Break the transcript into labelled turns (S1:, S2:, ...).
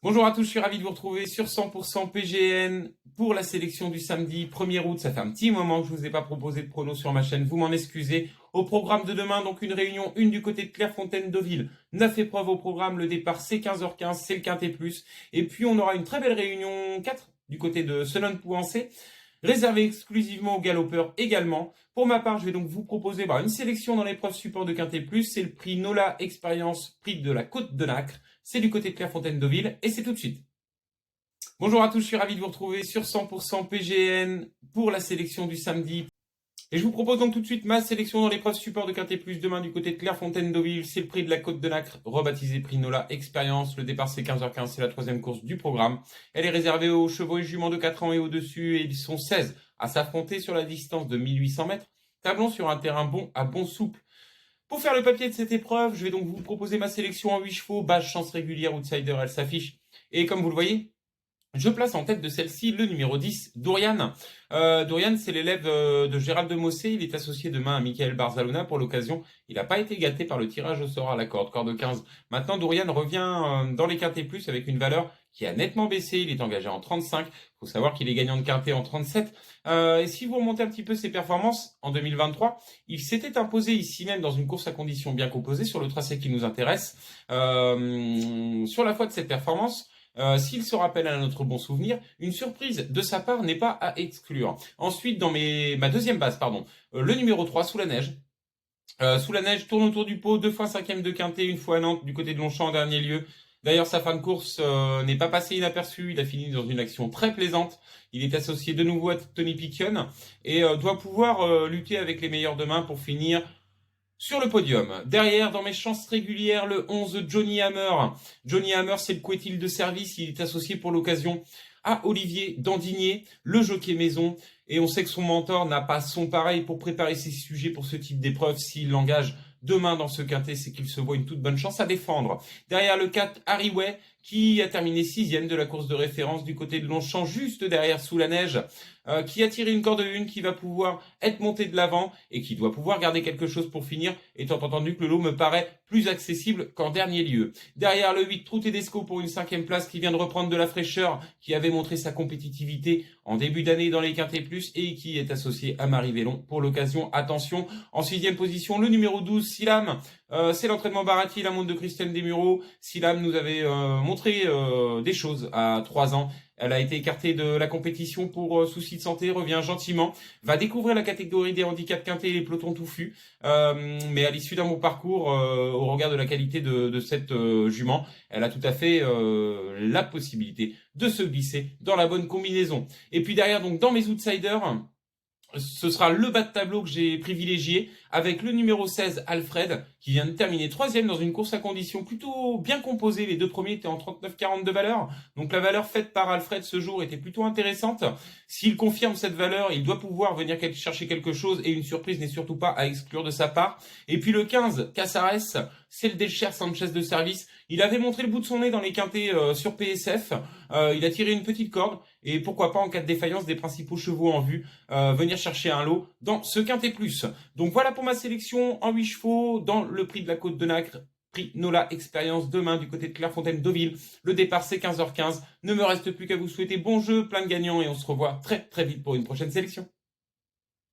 S1: Bonjour à tous, je suis ravi de vous retrouver sur 100% PGN pour la sélection du samedi 1er août. Ça fait un petit moment que je vous ai pas proposé de pronos sur ma chaîne, vous m'en excusez. Au programme de demain, donc une réunion 1 du côté de Clairefontaine-Deauville. 9 épreuves au programme, le départ c'est 15h15, c'est le Quintet Plus. Et puis on aura une très belle réunion 4 du côté de Selon-Pouancé, réservée exclusivement aux galopeurs également. Pour ma part, je vais donc vous proposer une sélection dans l'épreuve support de Quintet Plus. C'est le prix Nola Expérience, prix de la Côte de Nacre. C'est du côté de Clairefontaine-Deauville et c'est tout de suite. Bonjour à tous, je suis ravi de vous retrouver sur 100% PGN pour la sélection du samedi. Et je vous propose donc tout de suite ma sélection dans l'épreuve support de Quintet Plus demain du côté de Clairefontaine-Deauville. C'est le prix de la Côte de Nacre, rebaptisé prix Nola Expérience. Le départ c'est 15h15, c'est la troisième course du programme. Elle est réservée aux chevaux et juments de 4 ans et au-dessus et ils sont 16 à s'affronter sur la distance de 1800 mètres. Tablons sur un terrain bon à bon souple. Pour faire le papier de cette épreuve, je vais donc vous proposer ma sélection en 8 chevaux, base, chance régulière, outsider, elle s'affiche. Et comme vous le voyez, je place en tête de celle-ci le numéro 10, Dourian. Dourian, c'est l'élève de Gérald de Mossé. Il est associé demain à Michael Barzalona pour l'occasion. Il n'a pas été gâté par le tirage au sort à la corde 15. Maintenant, Dourian revient dans les Quintet Plus avec une valeur qui a nettement baissé. Il est engagé en 35. Il faut savoir qu'il est gagnant de Quintet en 37. Et si vous remontez un petit peu ses performances, en 2023, il s'était imposé ici même dans une course à conditions bien composées sur le tracé qui nous intéresse. Sur la foi de cette performance, s'il se rappelle à notre bon souvenir, une surprise de sa part n'est pas à exclure. Ensuite, dans ma deuxième base, le numéro 3, Sous la neige. Sous la neige, tourne autour du pot, 2 fois 5e de Quintet, une fois à Nantes, du côté de Longchamp en dernier lieu. D'ailleurs, sa fin de course n'est pas passée inaperçue. Il a fini dans une action très plaisante. Il est associé de nouveau à Tony Picon et doit pouvoir lutter avec les meilleurs demain pour finir sur le podium. Derrière, dans mes chances régulières, le 11, Johnny Hammer. Johnny Hammer, c'est le couetil de service. Il est associé pour l'occasion à Olivier Dandinier, le jockey maison. Et on sait que son mentor n'a pas son pareil pour préparer ses sujets pour ce type d'épreuve. S'il l'engage demain dans ce quintet, c'est qu'il se voit une toute bonne chance à défendre. Derrière le 4, Harryway, qui a terminé 6e de la course de référence du côté de Longchamp, juste derrière Sous la neige, qui a tiré une corde 1, qui va pouvoir être monté de l'avant et qui doit pouvoir garder quelque chose pour finir, étant entendu que le lot me paraît plus accessible qu'en dernier lieu. Derrière le 8, Trou Tedesco pour une 5e place qui vient de reprendre de la fraîcheur, qui avait montré sa compétitivité en début d'année dans les Quintet Plus et qui est associé à Marie Vélon pour l'occasion. Attention, en 6e position, le numéro 12, Silam. C'est l'entraînement Barati, la montre de Christiane Desmureaux. Silam nous avait montré des choses à 3 ans. Elle a été écartée de la compétition pour soucis de santé, revient gentiment, va découvrir la catégorie des handicaps quintés et les pelotons touffus. Mais à l'issue d'un bon parcours, au regard de la qualité de cette jument, elle a tout à fait la possibilité de se glisser dans la bonne combinaison. Et puis derrière, donc dans mes outsiders, ce sera le bas de tableau que j'ai privilégié avec le numéro 16, Alfred, qui vient de terminer 3e dans une course à conditions plutôt bien composée. Les deux premiers étaient en 39,40 de valeur. Donc la valeur faite par Alfred ce jour était plutôt intéressante. S'il confirme cette valeur, il doit pouvoir venir chercher quelque chose et une surprise n'est surtout pas à exclure de sa part. Et puis le 15, Casares, c'est le Delcher Sanchez de service. Il avait montré le bout de son nez dans les quintets sur PSF. Il a tiré une petite corde et pourquoi pas en cas de défaillance des principaux chevaux en vue, venir chercher un lot dans ce Quintet Plus. Donc voilà pour ma sélection en 8 chevaux dans le prix de la Côte de Nacre. Prix Nola Expérience demain du côté de Clairefontaine-Deauville. Le départ c'est 15h15. Ne me reste plus qu'à vous souhaiter bon jeu, plein de gagnants et on se revoit très très vite pour une prochaine sélection.